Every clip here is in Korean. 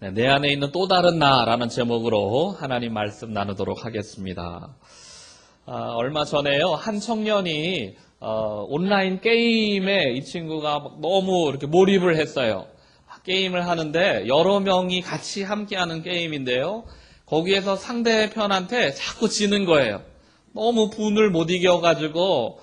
네, 내 안에 있는 또 다른 나라는 제목으로 하나님 말씀 나누도록 하겠습니다. 얼마 전에요, 한 청년이 온라인 게임에 이 친구가 너무 이렇게 몰입을 했어요. 게임을 하는데 여러 명이 같이 함께하는 게임인데요. 거기에서 상대편한테 자꾸 지는 거예요. 너무 분을 못 이겨가지고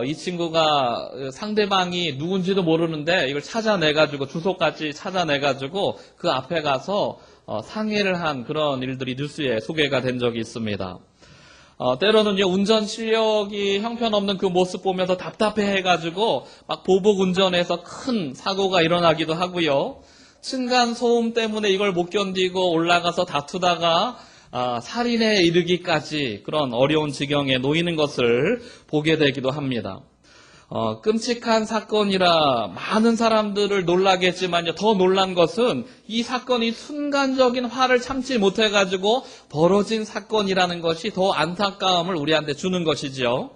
이 친구가 상대방이 누군지도 모르는데 이걸 찾아내가지고 주소까지 찾아내가지고 그 앞에 가서 상의를 한 그런 일들이 뉴스에 소개가 된 적이 있습니다. 때로는요, 운전 실력이 형편없는 그 모습 보면서 답답해해가지고 막 보복 운전해서 큰 사고가 일어나기도 하고요. 층간 소음 때문에 이걸 못 견디고 올라가서 다투다가 살인에 이르기까지 그런 어려운 지경에 놓이는 것을 보게 되기도 합니다. 끔찍한 사건이라 많은 사람들을 놀라게 했지만요, 더 놀란 것은 이 사건이 순간적인 화를 참지 못해가지고 벌어진 사건이라는 것이 더 안타까움을 우리한테 주는 것이죠.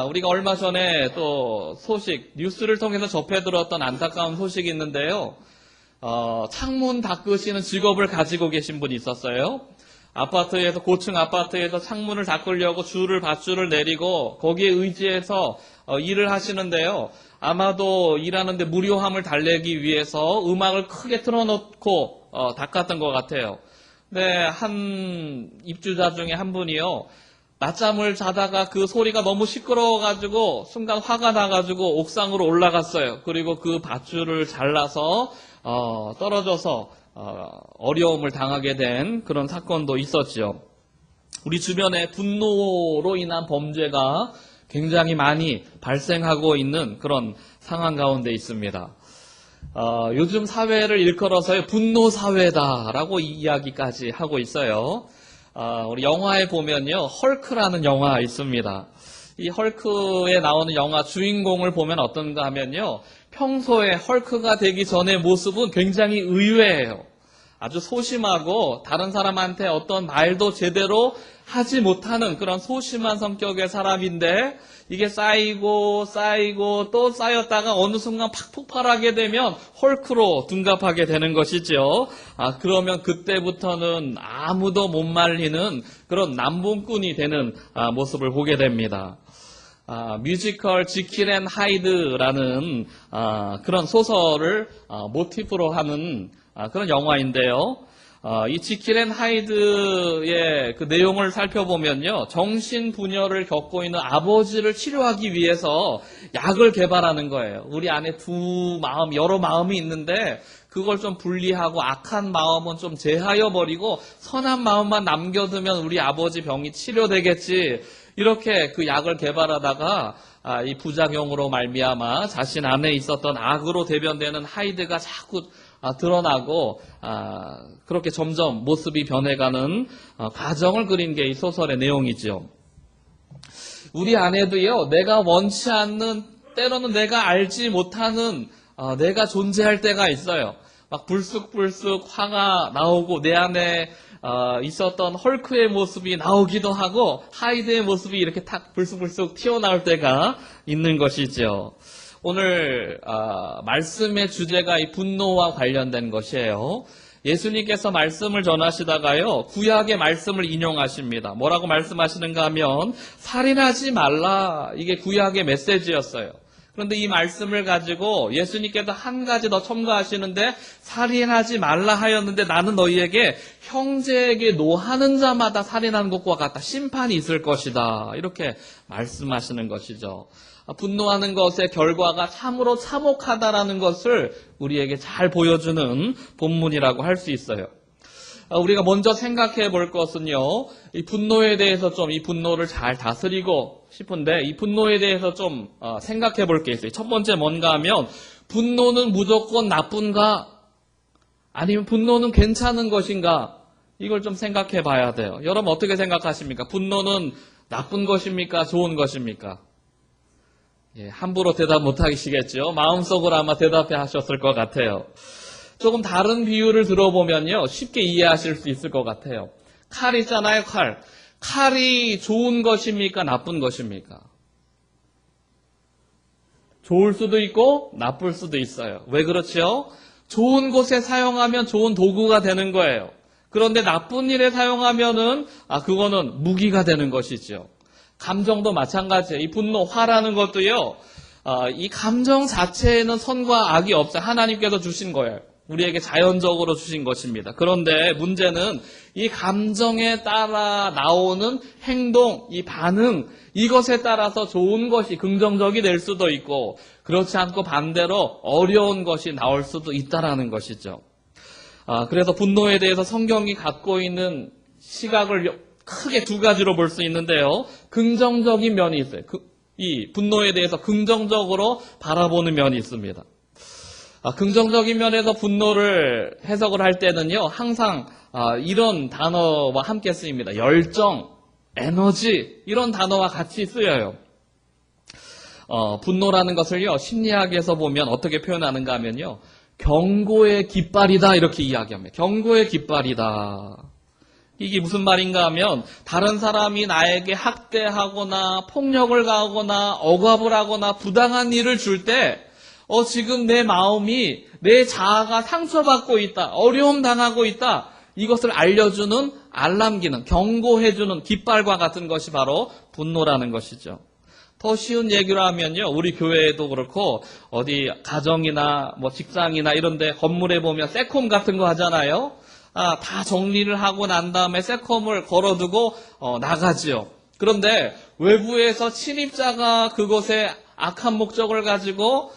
우리가 얼마 전에 또 뉴스를 통해서 접해 들었던 안타까운 소식이 있는데요. 창문 닦으시는 직업을 가지고 계신 분이 있었어요. 고층 아파트에서 창문을 닦으려고 밧줄을 내리고 거기에 의지해서 일을 하시는데요. 아마도 일하는데 무료함을 달래기 위해서 음악을 크게 틀어놓고 닦았던 것 같아요. 근데 한 입주자 중에 한 분이요, 낮잠을 자다가 그 소리가 너무 시끄러워가지고 순간 화가 나가지고 옥상으로 올라갔어요. 그리고 그 밧줄을 잘라서 떨어져서 어려움을 당하게 된 그런 사건도 있었죠. 우리 주변에 분노로 인한 범죄가 굉장히 많이 발생하고 있는 그런 상황 가운데 있습니다. 요즘 사회를 일컬어서 분노 사회다라고 이야기까지 하고 있어요. 우리 영화에 보면요, 헐크라는 영화 있습니다. 이 헐크에 나오는 영화 주인공을 보면 어떤가 하면요, 평소에 헐크가 되기 전의 모습은 굉장히 의외예요. 아주 소심하고 다른 사람한테 어떤 말도 제대로 하지 못하는 그런 소심한 성격의 사람인데, 이게 쌓이고 또 쌓였다가 어느 순간 팍 폭발하게 되면 헐크로 둔갑하게 되는 것이죠. 그러면 그때부터는 아무도 못 말리는 그런 남봉꾼이 되는 모습을 보게 됩니다. 뮤지컬 지킬 앤 하이드라는 그런 소설을 모티프로 하는 그런 영화인데요. 이 지킬 앤 하이드의 그 내용을 살펴보면요, 정신분열을 겪고 있는 아버지를 치료하기 위해서 약을 개발하는 거예요. 우리 안에 여러 마음이 있는데 그걸 좀 분리하고 악한 마음은 좀 제하여 버리고 선한 마음만 남겨두면 우리 아버지 병이 치료되겠지. 이렇게 그 약을 개발하다가 이 부작용으로 말미암아 자신 안에 있었던 악으로 대변되는 하이드가 자꾸 드러나고 그렇게 점점 모습이 변해가는 과정을 그린 게 이 소설의 내용이죠. 우리 안에도요, 내가 원치 않는, 때로는 내가 알지 못하는 내가 존재할 때가 있어요. 막 불쑥불쑥 화가 나오고 내 안에 있었던 헐크의 모습이 나오기도 하고 하이드의 모습이 이렇게 탁 불쑥불쑥 튀어나올 때가 있는 것이죠. 오늘 말씀의 주제가 이 분노와 관련된 것이에요. 예수님께서 말씀을 전하시다가요, 구약의 말씀을 인용하십니다. 뭐라고 말씀하시는가 하면 살인하지 말라, 이게 구약의 메시지였어요. 그런데 이 말씀을 가지고 예수님께서 한 가지 더 첨가하시는데, 살인하지 말라 하였는데 나는 너희에게 형제에게 노하는 자마다 살인하는 것과 같다, 심판이 있을 것이다, 이렇게 말씀하시는 것이죠. 분노하는 것의 결과가 참으로 참혹하다라는 것을 우리에게 잘 보여주는 본문이라고 할 수 있어요. 우리가 먼저 생각해 볼 것은요, 이 분노에 대해서 이 분노를 잘 다스리고 싶은데, 이 분노에 대해서 생각해 볼 게 있어요. 첫 번째 뭔가 하면, 분노는 무조건 나쁜가? 아니면 분노는 괜찮은 것인가? 이걸 좀 생각해 봐야 돼요. 여러분 어떻게 생각하십니까? 분노는 나쁜 것입니까? 좋은 것입니까? 함부로 대답 못 하시겠죠? 마음속으로 아마 대답해 하셨을 것 같아요. 조금 다른 비유를 들어보면요, 쉽게 이해하실 수 있을 것 같아요. 칼 있잖아요, 칼. 칼이 좋은 것입니까? 나쁜 것입니까? 좋을 수도 있고 나쁠 수도 있어요. 왜 그렇죠? 좋은 곳에 사용하면 좋은 도구가 되는 거예요. 그런데 나쁜 일에 사용하면은 그거는 무기가 되는 것이죠. 감정도 마찬가지예요. 이 분노, 화라는 것도요. 이 감정 자체에는 선과 악이 없어요. 하나님께서 주신 거예요. 우리에게 자연적으로 주신 것입니다. 그런데 문제는 이 감정에 따라 나오는 행동, 이 반응, 이것에 따라서 좋은 것이 긍정적이 될 수도 있고 그렇지 않고 반대로 어려운 것이 나올 수도 있다라는 것이죠. 그래서 분노에 대해서 성경이 갖고 있는 시각을 크게 두 가지로 볼 수 있는데요. 긍정적인 면이 있어요. 이 분노에 대해서 긍정적으로 바라보는 면이 있습니다. 긍정적인 면에서 분노를 해석을 할 때는요, 항상 이런 단어와 함께 쓰입니다. 열정, 에너지, 이런 단어와 같이 쓰여요. 분노라는 것을요, 심리학에서 보면 어떻게 표현하는가 하면요, 경고의 깃발이다, 이렇게 이야기합니다. 경고의 깃발이다. 이게 무슨 말인가 하면, 다른 사람이 나에게 학대하거나, 폭력을 가하거나, 억압을 하거나, 부당한 일을 줄 때, 지금 내 마음이, 내 자아가 상처받고 있다, 어려움 당하고 있다, 이것을 알려주는 알람 기능, 경고해주는 깃발과 같은 것이 바로 분노라는 것이죠. 더 쉬운 얘기로 하면요, 우리 교회에도 그렇고 어디 가정이나 뭐 직장이나 이런데 건물에 보면 세콤 같은 거 하잖아요. 다 정리를 하고 난 다음에 세콤을 걸어두고 나가지요. 그런데 외부에서 침입자가 그곳에 악한 목적을 가지고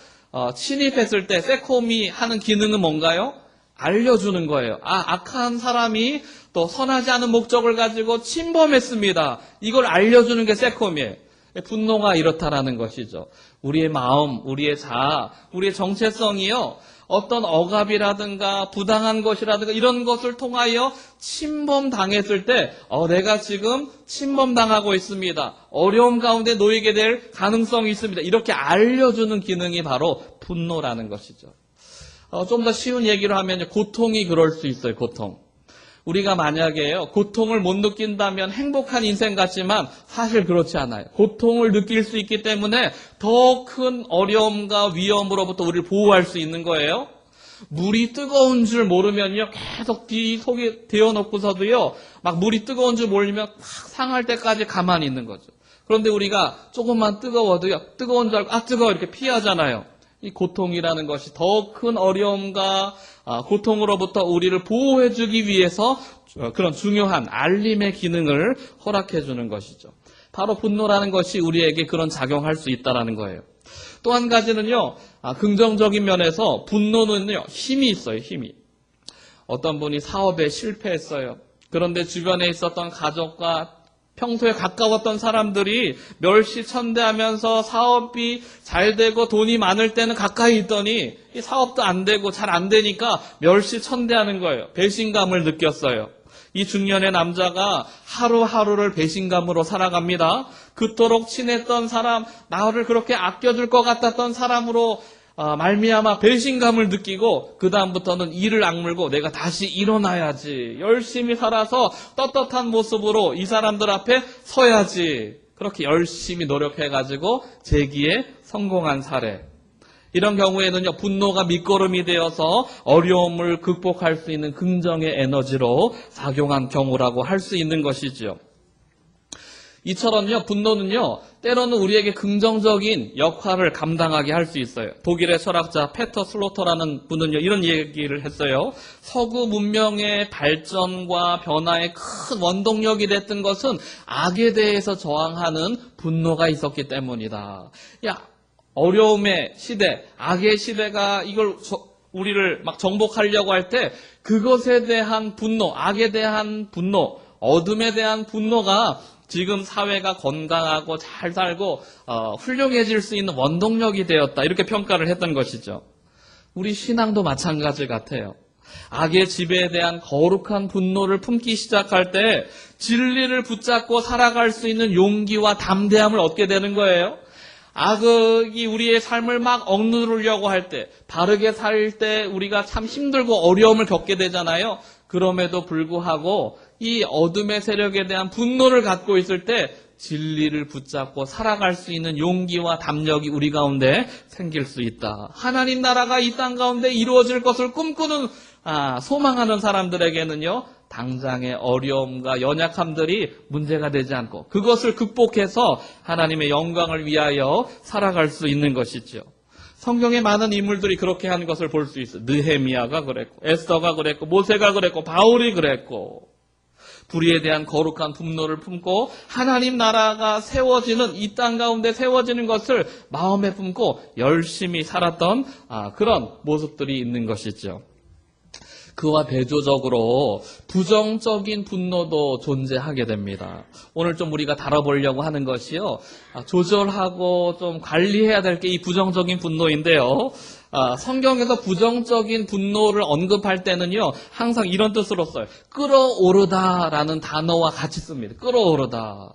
침입했을 때 세콤이 하는 기능은 뭔가요? 알려주는 거예요. 악한 사람이 또 선하지 않은 목적을 가지고 침범했습니다. 이걸 알려주는 게 세콤이에요. 분노가 이렇다라는 것이죠. 우리의 마음, 우리의 자아, 우리의 정체성이요, 어떤 억압이라든가 부당한 것이라든가 이런 것을 통하여 침범당했을 때 내가 지금 침범당하고 있습니다. 어려움 가운데 놓이게 될 가능성이 있습니다. 이렇게 알려주는 기능이 바로 분노라는 것이죠. 좀 더 쉬운 얘기로 하면 고통이 그럴 수 있어요. 고통. 우리가 만약에요, 고통을 못 느낀다면 행복한 인생 같지만 사실 그렇지 않아요. 고통을 느낄 수 있기 때문에 더 큰 어려움과 위험으로부터 우리를 보호할 수 있는 거예요. 물이 뜨거운 줄 모르면요, 계속 뒤 속에 데워놓고서도요, 막 물이 뜨거운 줄 모르면 막 상할 때까지 가만히 있는 거죠. 그런데 우리가 조금만 뜨거워도요, 뜨거운 줄 알고 뜨거워 이렇게 피하잖아요. 이 고통이라는 것이 더 큰 어려움과 고통으로부터 우리를 보호해주기 위해서 그런 중요한 알림의 기능을 허락해주는 것이죠. 바로 분노라는 것이 우리에게 그런 작용할 수 있다는 거예요. 또 한 가지는요, 긍정적인 면에서 분노는요, 힘이 있어요, 힘이. 어떤 분이 사업에 실패했어요. 그런데 주변에 있었던 가족과 평소에 가까웠던 사람들이 멸시천대하면서 사업이 잘 되고 돈이 많을 때는 가까이 있더니 이 사업도 안 되고 잘 안 되니까 멸시천대하는 거예요. 배신감을 느꼈어요. 이 중년의 남자가 하루하루를 배신감으로 살아갑니다. 그토록 친했던 사람, 나를 그렇게 아껴줄 것 같았던 사람으로 말미암아 배신감을 느끼고 그 다음부터는 이를 악물고 내가 다시 일어나야지, 열심히 살아서 떳떳한 모습으로 이 사람들 앞에 서야지, 그렇게 열심히 노력해가지고 재기에 성공한 사례. 이런 경우에는요, 분노가 밑거름이 되어서 어려움을 극복할 수 있는 긍정의 에너지로 작용한 경우라고 할 수 있는 것이죠. 이처럼요, 분노는요, 때로는 우리에게 긍정적인 역할을 감당하게 할 수 있어요. 독일의 철학자 페터 슬로터라는 분은요, 이런 얘기를 했어요. 서구 문명의 발전과 변화의 큰 원동력이 됐던 것은 악에 대해서 저항하는 분노가 있었기 때문이다. 어려움의 시대, 악의 시대가 이걸 우리를 막 정복하려고 할 때 그것에 대한 분노, 악에 대한 분노, 어둠에 대한 분노가 지금 사회가 건강하고 잘 살고 훌륭해질 수 있는 원동력이 되었다, 이렇게 평가를 했던 것이죠. 우리 신앙도 마찬가지 같아요. 악의 지배에 대한 거룩한 분노를 품기 시작할 때 진리를 붙잡고 살아갈 수 있는 용기와 담대함을 얻게 되는 거예요. 악이 우리의 삶을 막 억누르려고 할 때, 바르게 살 때 우리가 참 힘들고 어려움을 겪게 되잖아요. 그럼에도 불구하고 이 어둠의 세력에 대한 분노를 갖고 있을 때 진리를 붙잡고 살아갈 수 있는 용기와 담력이 우리 가운데 생길 수 있다. 하나님 나라가 이 땅 가운데 이루어질 것을 꿈꾸는 소망하는 사람들에게는요, 당장의 어려움과 연약함들이 문제가 되지 않고 그것을 극복해서 하나님의 영광을 위하여 살아갈 수 있는 것이죠. 성경의 많은 인물들이 그렇게 하는 것을 볼 수 있어요. 느헤미야가 그랬고, 에스더가 그랬고, 모세가 그랬고, 바울이 그랬고, 불의에 대한 거룩한 분노를 품고 하나님 나라가 세워지는, 이 땅 가운데 세워지는 것을 마음에 품고 열심히 살았던 그런 모습들이 있는 것이죠. 그와 대조적으로 부정적인 분노도 존재하게 됩니다. 오늘 좀 우리가 다뤄보려고 하는 것이요, 조절하고 좀 관리해야 될 게 이 부정적인 분노인데요. 성경에서 부정적인 분노를 언급할 때는요, 항상 이런 뜻으로 써요. 끓어오르다라는 단어와 같이 씁니다. 끓어오르다.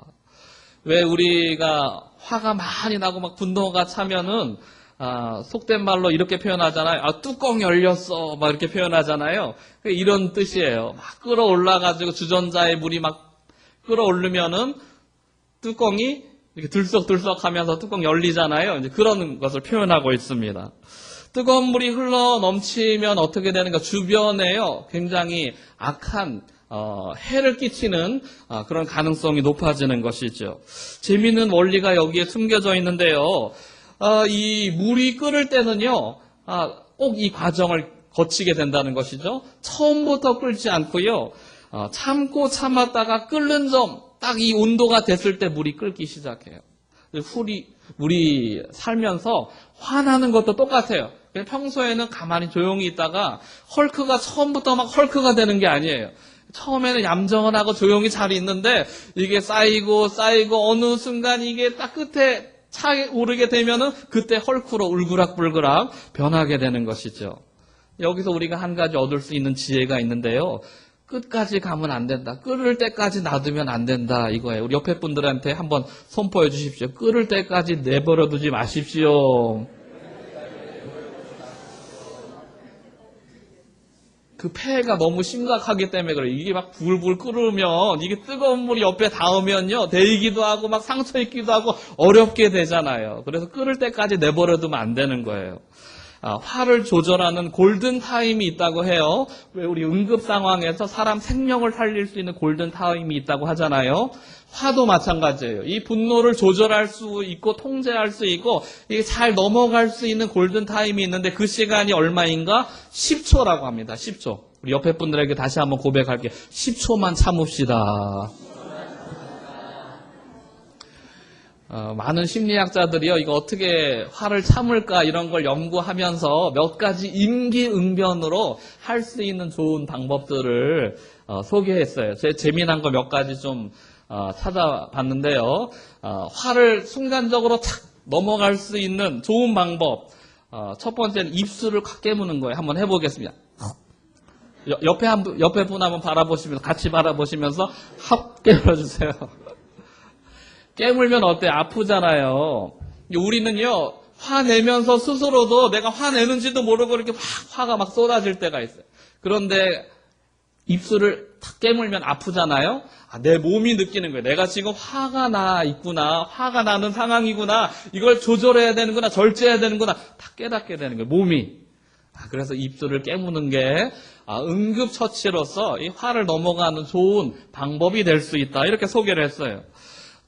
왜 우리가 화가 많이 나고 막 분노가 차면은 속된 말로 이렇게 표현하잖아요. 뚜껑 열렸어. 막 이렇게 표현하잖아요. 이런 뜻이에요. 막 끌어올라가지고 주전자에 물이 막 끌어오르면은 뚜껑이 이렇게 들썩들썩 하면서 뚜껑 열리잖아요. 이제 그런 것을 표현하고 있습니다. 뜨거운 물이 흘러 넘치면 어떻게 되는가? 주변에요, 굉장히 악한 해를 끼치는 그런 가능성이 높아지는 것이죠. 재미있는 원리가 여기에 숨겨져 있는데요. 이 물이 끓을 때는요, 꼭 이 과정을 거치게 된다는 것이죠. 처음부터 끓지 않고요, 참고 참았다가 끓는 점, 딱 이 온도가 됐을 때 물이 끓기 시작해요. 우리 살면서 화나는 것도 똑같아요. 평소에는 가만히 조용히 있다가 헐크가 처음부터 막 헐크가 되는 게 아니에요. 처음에는 얌전하고 조용히 잘 있는데 이게 쌓이고 어느 순간 이게 딱 끝에 차오르게 되면은 그때 헐크로 울그락불그락 변하게 되는 것이죠. 여기서 우리가 한 가지 얻을 수 있는 지혜가 있는데요. 끝까지 가면 안 된다. 끓을 때까지 놔두면 안 된다. 이거예요. 우리 옆에 분들한테 한번 선포해 주십시오. 끓을 때까지 내버려 두지 마십시오. 그 폐해가 너무 심각하기 때문에 그래요. 이게 막 불불 끓으면 이게 뜨거운 물이 옆에 닿으면요, 데이기도 하고 막 상처 입기도 하고 어렵게 되잖아요. 그래서 끓을 때까지 내버려 두면 안 되는 거예요. 화를 조절하는 골든 타임이 있다고 해요. 왜 우리 응급 상황에서 사람 생명을 살릴 수 있는 골든 타임이 있다고 하잖아요. 화도 마찬가지예요. 이 분노를 조절할 수 있고 통제할 수 있고 이게 잘 넘어갈 수 있는 골든 타임이 있는데 그 시간이 얼마인가? 10초라고 합니다. 10초. 우리 옆에 분들에게 다시 한번 고백할게요. 10초만 참읍시다. 많은 심리학자들이요, 이거 어떻게 화를 참을까 이런 걸 연구하면서 몇 가지 임기응변으로 할 수 있는 좋은 방법들을 소개했어요. 제 재미난 거 몇 가지 좀 찾아봤는데요. 화를 순간적으로 착 넘어갈 수 있는 좋은 방법. 첫 번째는 입술을 꽉 깨무는 거예요. 한번 해보겠습니다. 옆에 분 한번 바라보시면서, 같이 바라보시면서 합 깨물어주세요. 깨물면 어때? 아프잖아요. 우리는요, 화내면서 스스로도 내가 화내는지도 모르고 이렇게 화가 막 쏟아질 때가 있어요. 그런데 입술을 탁 깨물면 아프잖아요. 내 몸이 느끼는 거예요. 내가 지금 화가 나 있구나. 화가 나는 상황이구나. 이걸 조절해야 되는구나. 절제해야 되는구나. 다 깨닫게 되는 거예요. 몸이. 그래서 입술을 깨무는 게 응급처치로서 이 화를 넘어가는 좋은 방법이 될 수 있다. 이렇게 소개를 했어요.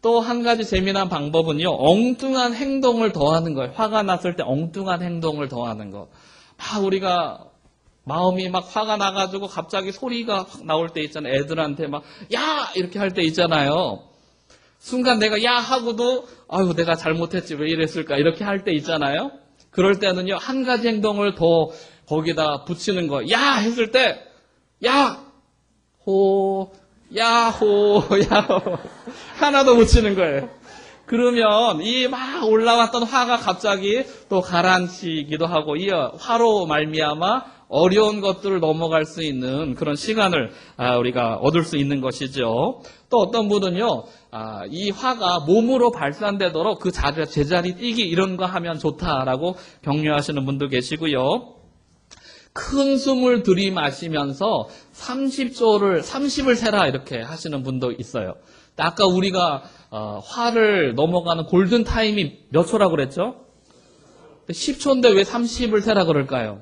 또 한 가지 재미난 방법은요, 엉뚱한 행동을 더하는 거예요. 화가 났을 때 엉뚱한 행동을 더하는 거. 우리가 마음이 막 화가 나가지고 갑자기 소리가 확 나올 때 있잖아요. 애들한테 막, 야! 이렇게 할 때 있잖아요. 순간 내가 야! 하고도, 아유, 내가 잘못했지. 왜 이랬을까? 이렇게 할 때 있잖아요. 그럴 때는요, 한 가지 행동을 더 거기다 붙이는 거예요. 야! 했을 때, 야! 호, 야호, 야호. 하나 더 붙이는 거예요. 그러면 이 막 올라왔던 화가 갑자기 또 가라앉히기도 하고, 이 화로 말미암아 어려운 것들을 넘어갈 수 있는 그런 시간을 우리가 얻을 수 있는 것이죠. 또 어떤 분은요, 이 화가 몸으로 발산되도록 그 제자리 뛰기 이런 거 하면 좋다라고 격려하시는 분도 계시고요. 큰 숨을 들이마시면서 30을 세라 이렇게 하시는 분도 있어요. 아까 우리가 화를 넘어가는 골든 타임이 몇 초라고 그랬죠? 10초인데 왜 30을 세라 그럴까요?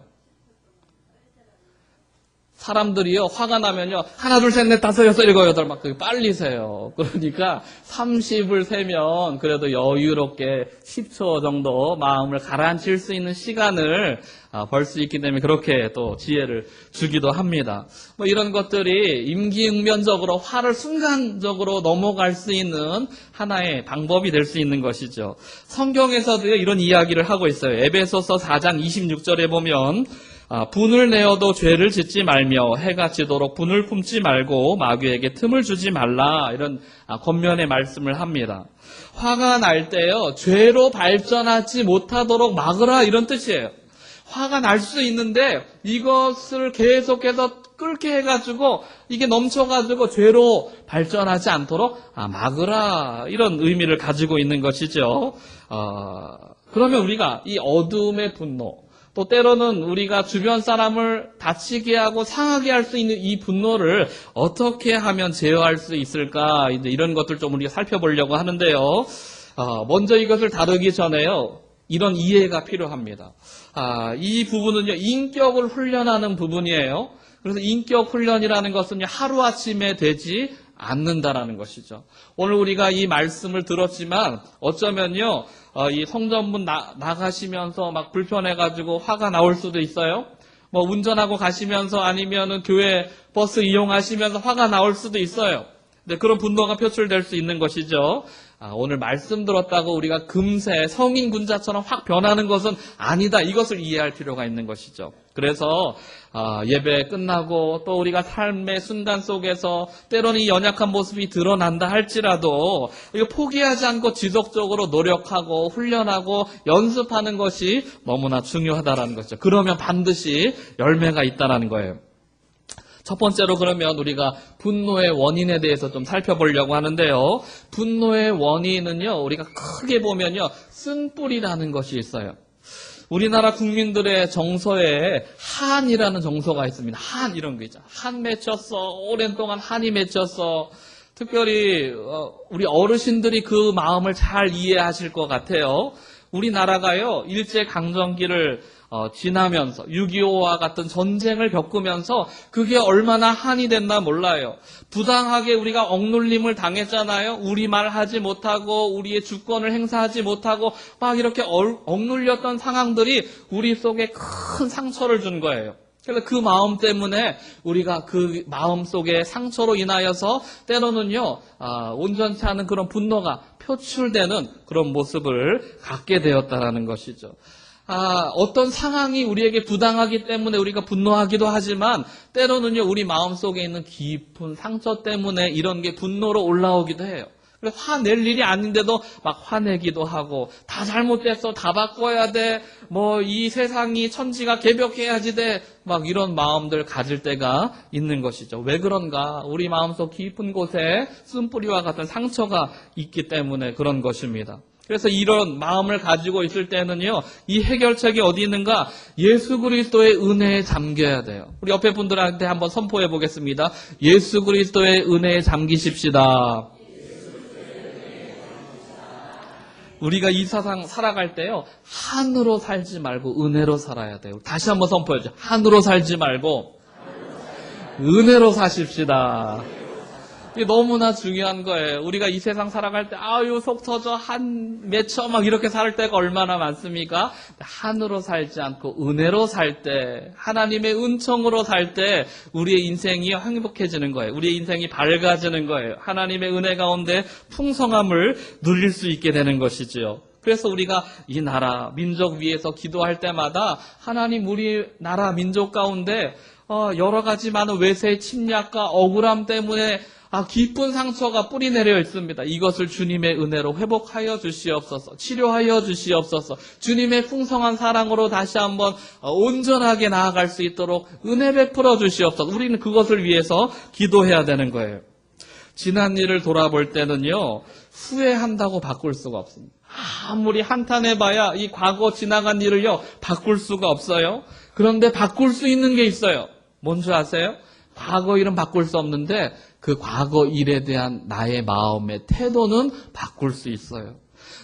사람들이요, 화가 나면요, 하나, 둘, 셋, 넷, 다섯, 여섯, 일곱, 여덟, 막 빨리 세요. 그러니까 30을 세면 그래도 여유롭게 10초 정도 마음을 가라앉힐 수 있는 시간을 벌 수 있기 때문에 그렇게 또 지혜를 주기도 합니다. 뭐 이런 것들이 임기응변적으로 화를 순간적으로 넘어갈 수 있는 하나의 방법이 될 수 있는 것이죠. 성경에서도 이런 이야기를 하고 있어요. 에베소서 4장 26절에 보면 분을 내어도 죄를 짓지 말며 해가 지도록 분을 품지 말고 마귀에게 틈을 주지 말라, 이런 권면의 말씀을 합니다. 화가 날 때요, 죄로 발전하지 못하도록 막으라, 이런 뜻이에요. 화가 날 수 있는데 이것을 계속해서 끓게 해가지고 이게 넘쳐가지고 죄로 발전하지 않도록 막으라, 이런 의미를 가지고 있는 것이죠. 그러면 우리가 이 어둠의 분노, 또 때로는 우리가 주변 사람을 다치게 하고 상하게 할 수 있는 이 분노를 어떻게 하면 제어할 수 있을까, 이제 이런 것들 좀 우리가 살펴보려고 하는데요. 먼저 이것을 다루기 전에요, 이런 이해가 필요합니다. 이 부분은요, 인격을 훈련하는 부분이에요. 그래서 인격 훈련이라는 것은 하루아침에 되지 않는다라는 것이죠. 오늘 우리가 이 말씀을 들었지만 어쩌면요, 이 성전문 나가시면서 막 불편해가지고 화가 나올 수도 있어요. 뭐 운전하고 가시면서 아니면은 교회 버스 이용하시면서 화가 나올 수도 있어요. 근데 그런 분노가 표출될 수 있는 것이죠. 오늘 말씀 들었다고 우리가 금세 성인 군자처럼 확 변하는 것은 아니다. 이것을 이해할 필요가 있는 것이죠. 그래서 예배 끝나고 또 우리가 삶의 순간 속에서 때로는 이 연약한 모습이 드러난다 할지라도 이거 포기하지 않고 지속적으로 노력하고 훈련하고 연습하는 것이 너무나 중요하다라는 것이죠. 그러면 반드시 열매가 있다라는 거예요. 첫 번째로 그러면 우리가 분노의 원인에 대해서 좀 살펴보려고 하는데요. 분노의 원인은요, 우리가 크게 보면요, 쓴뿌리라는 것이 있어요. 우리나라 국민들의 정서에 한이라는 정서가 있습니다. 한, 이런 거 있죠. 한 맺혔어. 오랜 동안 한이 맺혔어. 특별히 우리 어르신들이 그 마음을 잘 이해하실 것 같아요. 우리나라가요, 일제강점기를 지나면서 6.25와 같은 전쟁을 겪으면서 그게 얼마나 한이 됐나 몰라요. 부당하게 우리가 억눌림을 당했잖아요. 우리말 하지 못하고 우리의 주권을 행사하지 못하고 막 이렇게 억눌렸던 상황들이 우리 속에 큰 상처를 준 거예요. 그래서 그 마음 때문에 우리가 그 마음 속에 상처로 인하여서 때로는요, 온전치 않은 그런 분노가 표출되는 그런 모습을 갖게 되었다라는 것이죠. 어떤 상황이 우리에게 부당하기 때문에 우리가 분노하기도 하지만 때로는요, 우리 마음속에 있는 깊은 상처 때문에 이런 게 분노로 올라오기도 해요. 그래서 화낼 일이 아닌데도 막 화내기도 하고, 다 잘못됐어, 다 바꿔야 돼, 뭐 이 세상이 천지가 개벽해야지 돼, 막 이런 마음들 가질 때가 있는 것이죠. 왜 그런가? 우리 마음속 깊은 곳에 쓴뿌리와 같은 상처가 있기 때문에 그런 것입니다. 그래서 이런 마음을 가지고 있을 때는요, 이 해결책이 어디 있는가? 예수 그리스도의 은혜에 잠겨야 돼요. 우리 옆에 분들한테 한번 선포해 보겠습니다. 예수 그리스도의 은혜에 잠기십시다. 우리가 이 세상 살아갈 때요, 한으로 살지 말고 은혜로 살아야 돼요. 다시 한번 선포해줘. 한으로 살지 말고 은혜로 사십시다. 이게 너무나 중요한 거예요. 우리가 이 세상 살아갈 때 아유 속 터져 한 맺혀 막 이렇게 살 때가 얼마나 많습니까? 한으로 살지 않고 은혜로 살 때, 하나님의 은총으로 살 때 우리의 인생이 행복해지는 거예요. 우리의 인생이 밝아지는 거예요. 하나님의 은혜 가운데 풍성함을 누릴 수 있게 되는 것이지요. 그래서 우리가 이 나라 민족 위해서 기도할 때마다 하나님, 우리 나라 민족 가운데 여러 가지 많은 외세의 침략과 억울함 때문에 깊은 상처가 뿌리 내려 있습니다. 이것을 주님의 은혜로 회복하여 주시옵소서, 치료하여 주시옵소서, 주님의 풍성한 사랑으로 다시 한번 온전하게 나아갈 수 있도록 은혜 베풀어 주시옵소서. 우리는 그것을 위해서 기도해야 되는 거예요. 지난 일을 돌아볼 때는요, 후회한다고 바꿀 수가 없습니다. 아무리 한탄해봐야 이 과거 지나간 일을요, 바꿀 수가 없어요. 그런데 바꿀 수 있는 게 있어요. 뭔지 아세요? 과거 일은 바꿀 수 없는데 그 과거 일에 대한 나의 마음의 태도는 바꿀 수 있어요.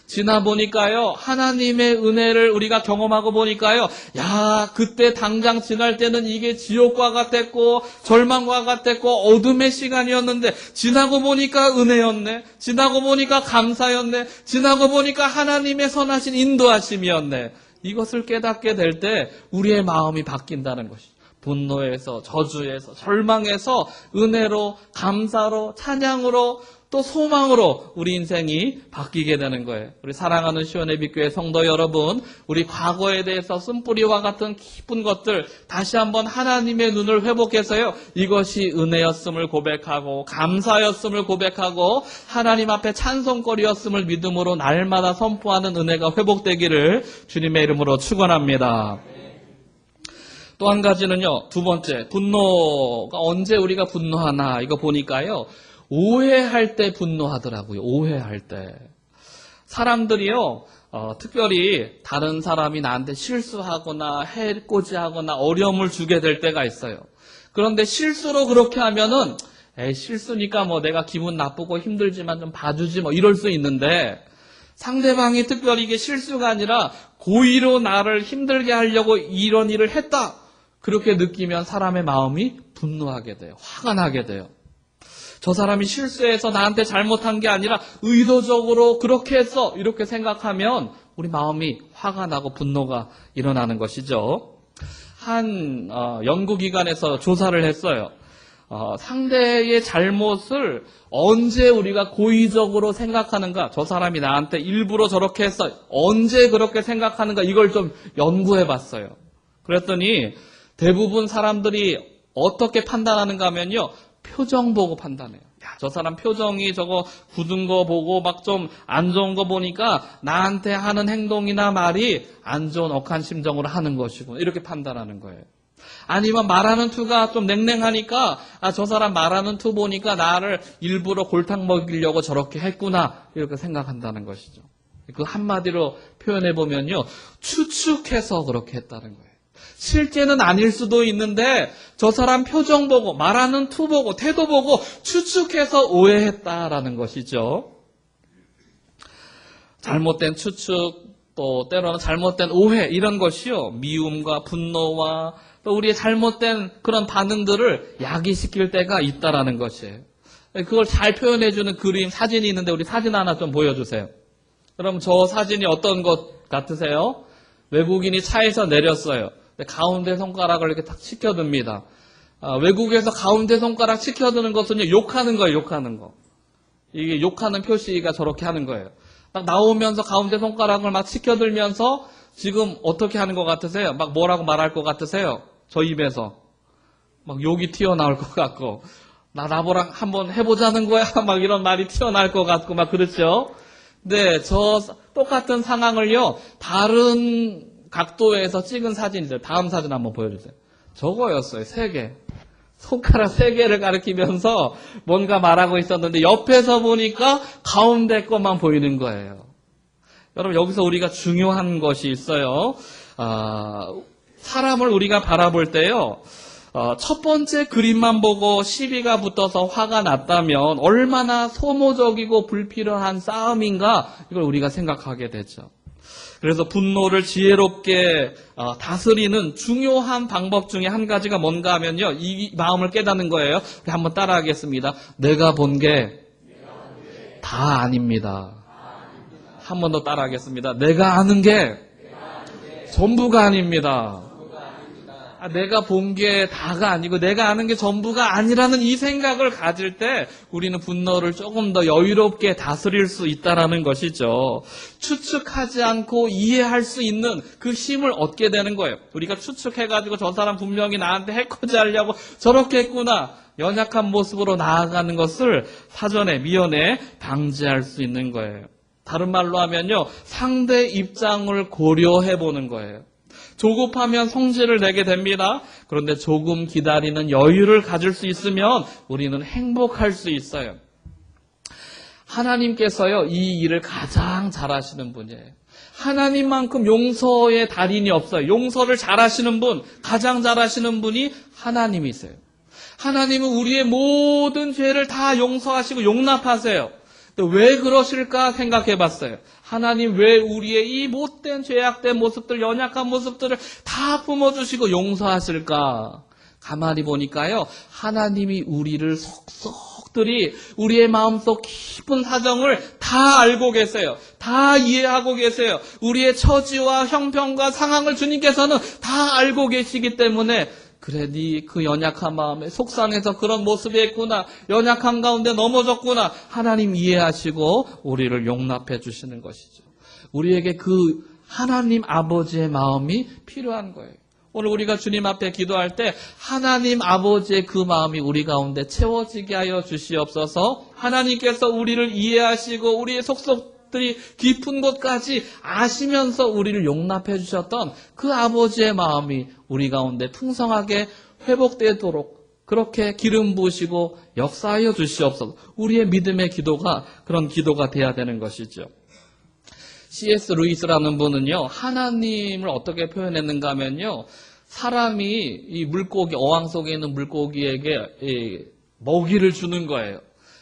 지나 보니까요, 하나님의 은혜를 우리가 경험하고 보니까요, 야, 그때 당장 지날 때는 이게 지옥과 같았고, 절망과 같았고, 어둠의 시간이었는데, 지나고 보니까 은혜였네. 지나고 보니까 감사였네. 지나고 보니까 하나님의 선하신 인도하심이었네. 이것을 깨닫게 될 때, 우리의 마음이 바뀐다는 것이죠. 분노에서, 저주에서, 절망에서, 은혜로, 감사로, 찬양으로, 또 소망으로 우리 인생이 바뀌게 되는 거예요. 우리 사랑하는 시온의 빛교회 성도 여러분, 우리 과거에 대해서 쓴뿌리와 같은 깊은 것들 다시 한번 하나님의 눈을 회복해서요, 이것이 은혜였음을 고백하고 감사였음을 고백하고 하나님 앞에 찬송거리였음을 믿음으로 날마다 선포하는 은혜가 회복되기를 주님의 이름으로 축원합니다. 또 한 가지는요, 두 번째, 분노가 언제 우리가 분노하나 이거 보니까요, 오해할 때 분노하더라고요. 오해할 때. 사람들이요, 특별히 다른 사람이 나한테 실수하거나 해코지하거나 어려움을 주게 될 때가 있어요. 그런데 실수로 그렇게 하면은 실수니까 뭐 내가 기분 나쁘고 힘들지만 좀 봐주지 뭐 이럴 수 있는데, 상대방이 특별히 이게 실수가 아니라 고의로 나를 힘들게 하려고 이런 일을 했다, 그렇게 느끼면 사람의 마음이 분노하게 돼요. 화가 나게 돼요. 저 사람이 실수해서 나한테 잘못한 게 아니라 의도적으로 그렇게 했어, 이렇게 생각하면 우리 마음이 화가 나고 분노가 일어나는 것이죠. 한 연구기관에서 조사를 했어요. 상대의 잘못을 언제 우리가 고의적으로 생각하는가, 저 사람이 나한테 일부러 저렇게 했어, 언제 그렇게 생각하는가, 이걸 좀 연구해 봤어요. 그랬더니 대부분 사람들이 어떻게 판단하는가 하면요, 표정 보고 판단해요. 야, 저 사람 표정이 저거 굳은 거 보고 막 좀 안 좋은 거 보니까 나한테 하는 행동이나 말이 안 좋은 억한 심정으로 하는 것이고, 이렇게 판단하는 거예요. 아니면 말하는 투가 좀 냉랭하니까 저 사람 말하는 투 보니까 나를 일부러 골탕 먹이려고 저렇게 했구나, 이렇게 생각한다는 것이죠. 그 한마디로 표현해 보면요, 추측해서 그렇게 했다는 거예요. 실제는 아닐 수도 있는데 저 사람 표정 보고 말하는 투 보고 태도 보고 추측해서 오해했다라는 것이죠. 잘못된 추측, 또 때로는 잘못된 오해, 이런 것이요, 미움과 분노와 또 우리의 잘못된 그런 반응들을 야기시킬 때가 있다라는 것이에요. 그걸 잘 표현해주는 그림, 사진이 있는데 우리 사진 하나 좀 보여주세요. 그럼 저 사진이 어떤 것 같으세요? 외국인이 차에서 내렸어요. 가운데 손가락을 이렇게 탁 치켜듭니다. 외국에서 가운데 손가락 치켜드는 것은 욕하는 거예요, 욕하는 거. 이게 욕하는 표시가 저렇게 하는 거예요. 딱 나오면서 가운데 손가락을 막 치켜들면서 지금 어떻게 하는 것 같으세요? 막 뭐라고 말할 것 같으세요? 저 입에서. 막 욕이 튀어나올 것 같고, 나보랑 한번 해보자는 거야? 막 이런 말이 튀어나올 것 같고, 막 그렇죠? 근데 저 똑같은 상황을요, 다른 각도에서 찍은 사진이죠. 다음 사진 한번 보여주세요. 저거였어요. 3개. 손가락 3개를 가리키면서 뭔가 말하고 있었는데 옆에서 보니까 가운데 것만 보이는 거예요. 여러분, 여기서 우리가 중요한 것이 있어요. 사람을 우리가 바라볼 때요, 첫 번째 그림만 보고 시비가 붙어서 화가 났다면 얼마나 소모적이고 불필요한 싸움인가, 이걸 우리가 생각하게 되죠. 그래서 분노를 지혜롭게 다스리는 중요한 방법 중에 한 가지가 뭔가 하면요, 이 마음을 깨닫는 거예요. 우리 한번 따라하겠습니다. 내가 본 게 다 아닙니다. 한 번 더 따라하겠습니다. 내가 아는 게 전부가 아닙니다. 내가 본 게 다가 아니고 내가 아는 게 전부가 아니라는 이 생각을 가질 때 우리는 분노를 조금 더 여유롭게 다스릴 수 있다는 것이죠. 추측하지 않고 이해할 수 있는 그 힘을 얻게 되는 거예요. 우리가 추측해가지고 저 사람 분명히 나한테 해코지 하려고 저렇게 했구나, 연약한 모습으로 나아가는 것을 사전에 미연에 방지할 수 있는 거예요. 다른 말로 하면요, 상대 입장을 고려해 보는 거예요. 조급하면 성질을 내게 됩니다. 그런데 조금 기다리는 여유를 가질 수 있으면 우리는 행복할 수 있어요. 하나님께서요, 이 일을 가장 잘하시는 분이에요. 하나님만큼 용서의 달인이 없어요. 용서를 잘하시는 분, 가장 잘하시는 분이 하나님이세요. 하나님은 우리의 모든 죄를 다 용서하시고 용납하세요. 왜 그러실까 생각해 봤어요. 하나님 왜 우리의 이 못된 죄악된 모습들, 연약한 모습들을 다 품어주시고 용서하실까? 가만히 보니까요, 하나님이 우리를 속속들이 우리의 마음속 깊은 사정을 다 알고 계세요. 다 이해하고 계세요. 우리의 처지와 형편과 상황을 주님께서는 다 알고 계시기 때문에 그래, 네 그 연약한 마음에 속상해서 그런 모습이 있구나. 연약한 가운데 넘어졌구나. 하나님 이해하시고 우리를 용납해 주시는 것이죠. 우리에게 그 하나님 아버지의 마음이 필요한 거예요. 오늘 우리가 주님 앞에 기도할 때 하나님 아버지의 그 마음이 우리 가운데 채워지게 하여 주시옵소서. 하나님께서 우리를 이해하시고 우리의 속속들이 깊은 곳까지 아시면서 우리를 용납해 주셨던 그 아버지의 마음이 우리 가운데 풍성하게 회복되도록 그렇게 기름 부으시고 역사하여 주시옵소서. 우리의 믿음의 기도가 그런 기도가 돼야 되는 것이죠. C.S. 루이스라는 분은요, 하나님을 어떻게 표현했는가 하면요, 사람이 이 물고기, 어항 속에 있는 물고기에게 먹이를 주는 거예요.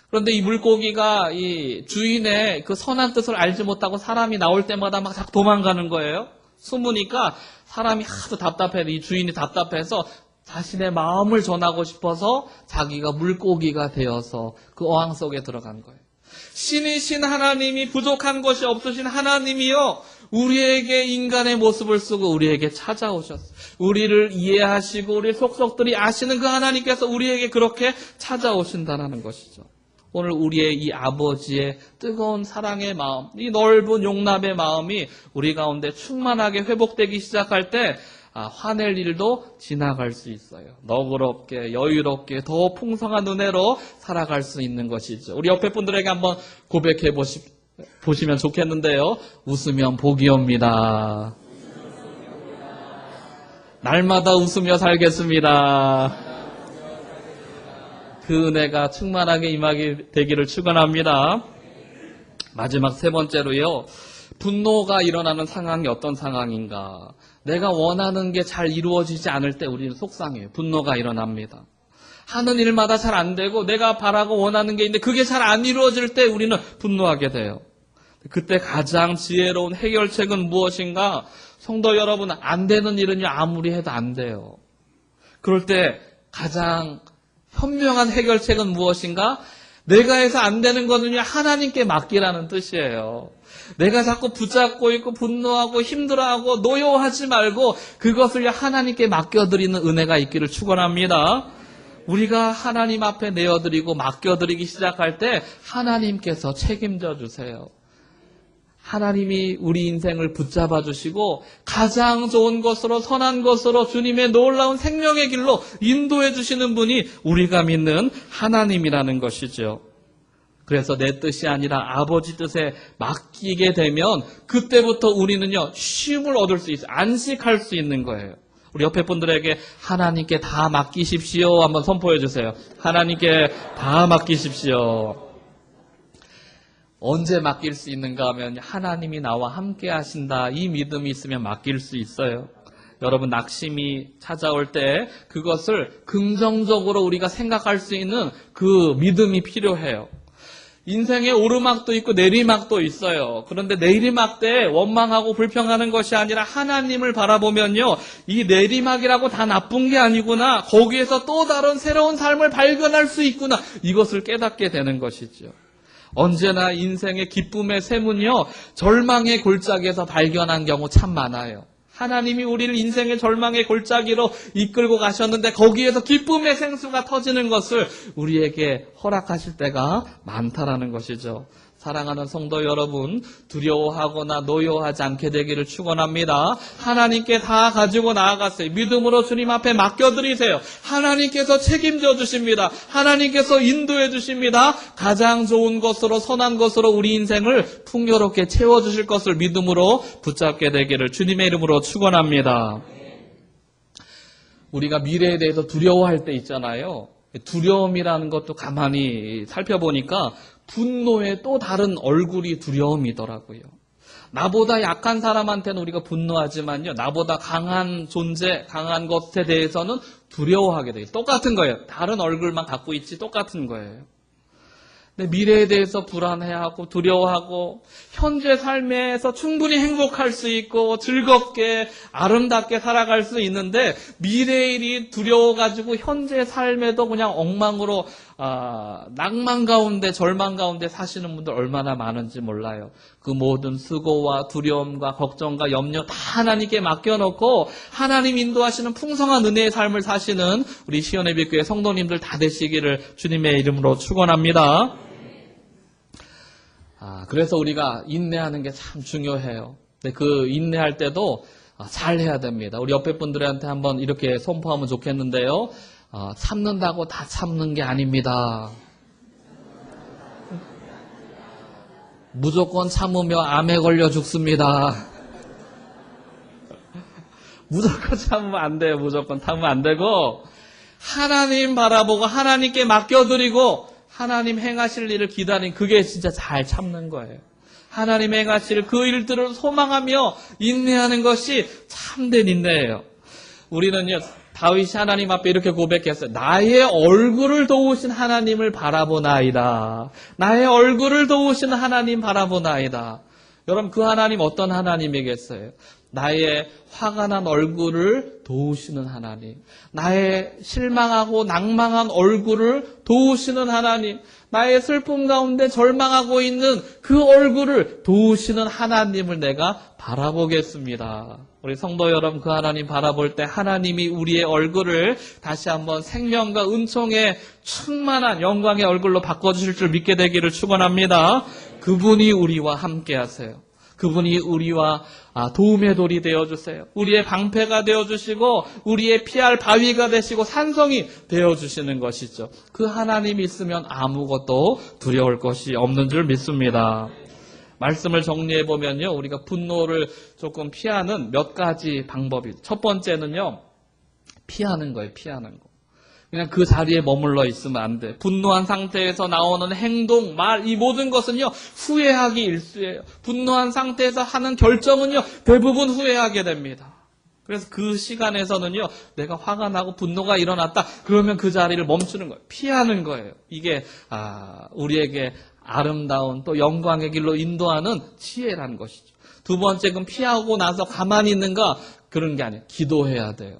그런데 이 물고기가 이 주인의 그 선한 뜻을 알지 못하고 사람이 나올 때마다 막 자꾸 도망가는 거예요. 숨으니까 사람이 하도 답답해서, 이 주인이 답답해서 자신의 마음을 전하고 싶어서 자기가 물고기가 되어서 그 어항 속에 들어간 거예요. 신이신 하나님이, 부족한 것이 없으신 하나님이요, 우리에게 인간의 모습을 쓰고 우리에게 찾아오셨어요. 우리를 이해하시고 우리 속속들이 아시는 그 하나님께서 우리에게 그렇게 찾아오신다는 것이죠. 오늘 우리의 이 아버지의 뜨거운 사랑의 마음, 이 넓은 용납의 마음이 우리 가운데 충만하게 회복되기 시작할 때 화낼 일도 지나갈 수 있어요. 너그럽게 여유롭게 더 풍성한 은혜로 살아갈 수 있는 것이죠. 우리 옆에 분들에게 한번 고백해 보시면 좋겠는데요. 웃으면 복이 옵니다. 날마다 웃으며 살겠습니다. 그 은혜가 충만하게 임하게 되기를 축원합니다. 마지막 세 번째로요. 분노가 일어나는 상황이 어떤 상황인가? 내가 원하는 게 잘 이루어지지 않을 때 우리는 속상해요. 분노가 일어납니다. 하는 일마다 잘 안 되고 내가 바라고 원하는 게 있는데 그게 잘 안 이루어질 때 우리는 분노하게 돼요. 그때 가장 지혜로운 해결책은 무엇인가? 성도 여러분, 안 되는 일은요, 아무리 해도 안 돼요. 그럴 때 가장 현명한 해결책은 무엇인가? 내가 해서 안 되는 거는요, 하나님께 맡기라는 뜻이에요. 내가 자꾸 붙잡고 있고 분노하고 힘들어하고 노여워하지 말고 그것을 하나님께 맡겨드리는 은혜가 있기를 축원합니다. 우리가 하나님 앞에 내어드리고 맡겨드리기 시작할 때 하나님께서 책임져 주세요. 하나님이 우리 인생을 붙잡아 주시고 가장 좋은 것으로, 선한 것으로, 주님의 놀라운 생명의 길로 인도해 주시는 분이 우리가 믿는 하나님이라는 것이죠. 그래서 내 뜻이 아니라 아버지 뜻에 맡기게 되면 그때부터 우리는요, 쉼을 얻을 수 있어요. 안식할 수 있는 거예요. 우리 옆에 분들에게 하나님께 다 맡기십시오 한번 선포해 주세요. 하나님께 다 맡기십시오. 언제 맡길 수 있는가 하면 하나님이 나와 함께 하신다, 이 믿음이 있으면 맡길 수 있어요. 여러분, 낙심이 찾아올 때 그것을 긍정적으로 우리가 생각할 수 있는 그 믿음이 필요해요. 인생에 오르막도 있고 내리막도 있어요. 그런데 내리막 때 원망하고 불평하는 것이 아니라 하나님을 바라보면요, 이 내리막이라고 다 나쁜 게 아니구나, 거기에서 또 다른 새로운 삶을 발견할 수 있구나, 이것을 깨닫게 되는 것이죠. 언제나 인생의 기쁨의 샘은요, 절망의 골짜기에서 발견한 경우 참 많아요. 하나님이 우리를 인생의 절망의 골짜기로 이끌고 가셨는데 거기에서 기쁨의 생수가 터지는 것을 우리에게 허락하실 때가 많다라는 것이죠. 사랑하는 성도 여러분, 두려워하거나 노여워하지 않게 되기를 축원합니다. 하나님께 다 가지고 나아갔어요. 믿음으로 주님 앞에 맡겨드리세요. 하나님께서 책임져 주십니다. 하나님께서 인도해 주십니다. 가장 좋은 것으로, 선한 것으로 우리 인생을 풍요롭게 채워주실 것을 믿음으로 붙잡게 되기를 주님의 이름으로 축원합니다. 우리가 미래에 대해서 두려워할 때 있잖아요. 두려움이라는 것도 가만히 살펴보니까 분노의 또 다른 얼굴이 두려움이더라고요. 나보다 약한 사람한테는 우리가 분노하지만요, 나보다 강한 존재, 강한 것에 대해서는 두려워하게 돼요. 똑같은 거예요. 다른 얼굴만 갖고 있지 똑같은 거예요. 근데 미래에 대해서 불안해하고 두려워하고 현재 삶에서 충분히 행복할 수 있고 즐겁게 아름답게 살아갈 수 있는데 미래의 일이 두려워가지고 현재 삶에도 그냥 엉망으로 낭만 가운데 절망 가운데 사시는 분들 얼마나 많은지 몰라요. 그 모든 수고와 두려움과 걱정과 염려 다 하나님께 맡겨놓고 하나님 인도하시는 풍성한 은혜의 삶을 사시는 우리 시온의 빛교회 성도님들 다 되시기를 주님의 이름으로 축원합니다. 그래서 우리가 인내하는 게 참 중요해요. 근데 그 인내할 때도 잘 해야 됩니다. 우리 옆에 분들한테 한번 이렇게 선포하면 좋겠는데요. 참는다고 다 참는 게 아닙니다. 무조건 참으며 암에 걸려 죽습니다. 무조건 참으면 안 돼요. 무조건 참으면 안 되고 하나님 바라보고 하나님께 맡겨드리고 하나님 행하실 일을 기다린 그게 진짜 잘 참는 거예요. 하나님 행하실 그 일들을 소망하며 인내하는 것이 참된 인내예요. 우리는요, 다윗이 하나님 앞에 이렇게 고백했어요. 나의 얼굴을 도우신 하나님을 바라보나이다. 나의 얼굴을 도우신 하나님 바라보나이다. 여러분, 그 하나님 어떤 하나님이겠어요? 나의 화가 난 얼굴을 도우시는 하나님, 나의 실망하고 낭망한 얼굴을 도우시는 하나님, 나의 슬픔 가운데 절망하고 있는 그 얼굴을 도우시는 하나님을 내가 바라보겠습니다. 우리 성도 여러분, 그 하나님 바라볼 때 하나님이 우리의 얼굴을 다시 한번 생명과 은총의 충만한 영광의 얼굴로 바꿔주실 줄 믿게 되기를 축원합니다. 그분이 우리와 함께 하세요. 그분이 우리와 도움의 돌이 되어주세요. 우리의 방패가 되어주시고 우리의 피할 바위가 되시고 산성이 되어주시는 것이죠. 그 하나님이 있으면 아무것도 두려울 것이 없는 줄 믿습니다. 말씀을 정리해보면요, 우리가 분노를 조금 피하는 몇 가지 방법이, 첫 번째는요, 피하는 거예요. 피하는 거. 그냥 그 자리에 머물러 있으면 안 돼. 분노한 상태에서 나오는 행동, 말, 이 모든 것은요, 후회하기 일쑤예요. 분노한 상태에서 하는 결정은요, 대부분 후회하게 됩니다. 그래서 그 시간에서는요, 내가 화가 나고 분노가 일어났다. 그러면 그 자리를 멈추는 거예요. 피하는 거예요. 이게, 우리에게 아름다운 또 영광의 길로 인도하는 지혜라는 것이죠. 두 번째, 그럼 피하고 나서 가만히 있는가? 그런 게 아니에요. 기도해야 돼요.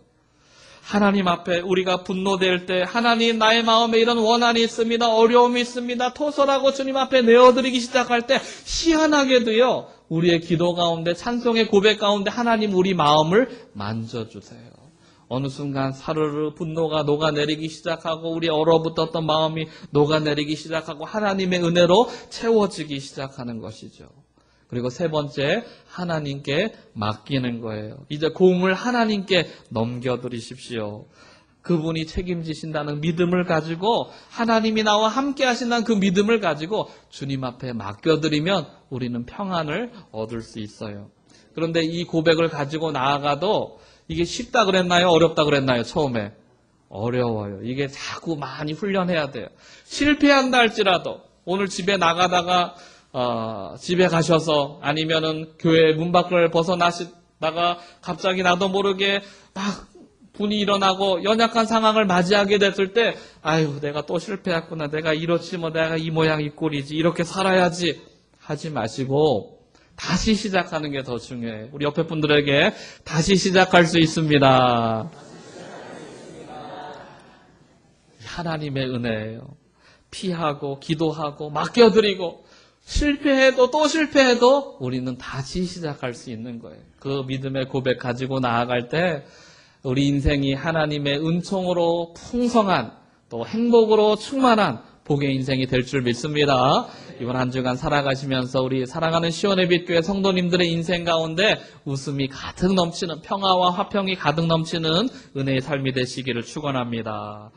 하나님 앞에 우리가 분노될 때 하나님 나의 마음에 이런 원한이 있습니다. 어려움이 있습니다. 토설하고 주님 앞에 내어드리기 시작할 때 희한하게도요. 우리의 기도 가운데 찬송의 고백 가운데 하나님 우리 마음을 만져주세요. 어느 순간 사르르 분노가 녹아내리기 시작하고 우리 얼어붙었던 마음이 녹아내리기 시작하고 하나님의 은혜로 채워지기 시작하는 것이죠. 그리고 세 번째, 하나님께 맡기는 거예요. 이제 공을 하나님께 넘겨드리십시오. 그분이 책임지신다는 믿음을 가지고 하나님이 나와 함께 하신다는 그 믿음을 가지고 주님 앞에 맡겨드리면 우리는 평안을 얻을 수 있어요. 그런데 이 고백을 가지고 나아가도 이게 쉽다 그랬나요? 어렵다 그랬나요? 처음에. 어려워요. 이게 자꾸 많이 훈련해야 돼요. 실패한다 할지라도 오늘 집에 나가다가 집에 가셔서 아니면은 교회 문 밖을 벗어나시다가 갑자기 나도 모르게 막 분이 일어나고 연약한 상황을 맞이하게 됐을 때 아유 내가 또 실패했구나. 내가 이렇지 뭐 내가 이 모양 이 꼴이지 이렇게 살아야지 하지 마시고 다시 시작하는 게 더 중요해요. 우리 옆에 분들에게 다시 시작할 수 있습니다. 하나님의 은혜예요. 피하고 기도하고 맡겨드리고 실패해도 또 실패해도 우리는 다시 시작할 수 있는 거예요. 그 믿음의 고백 가지고 나아갈 때 우리 인생이 하나님의 은총으로 풍성한 또 행복으로 충만한 복의 인생이 될 줄 믿습니다. 이번 한 주간 살아가시면서 우리 사랑하는 시온의 빛교회 성도님들의 인생 가운데 웃음이 가득 넘치는 평화와 화평이 가득 넘치는 은혜의 삶이 되시기를 축원합니다.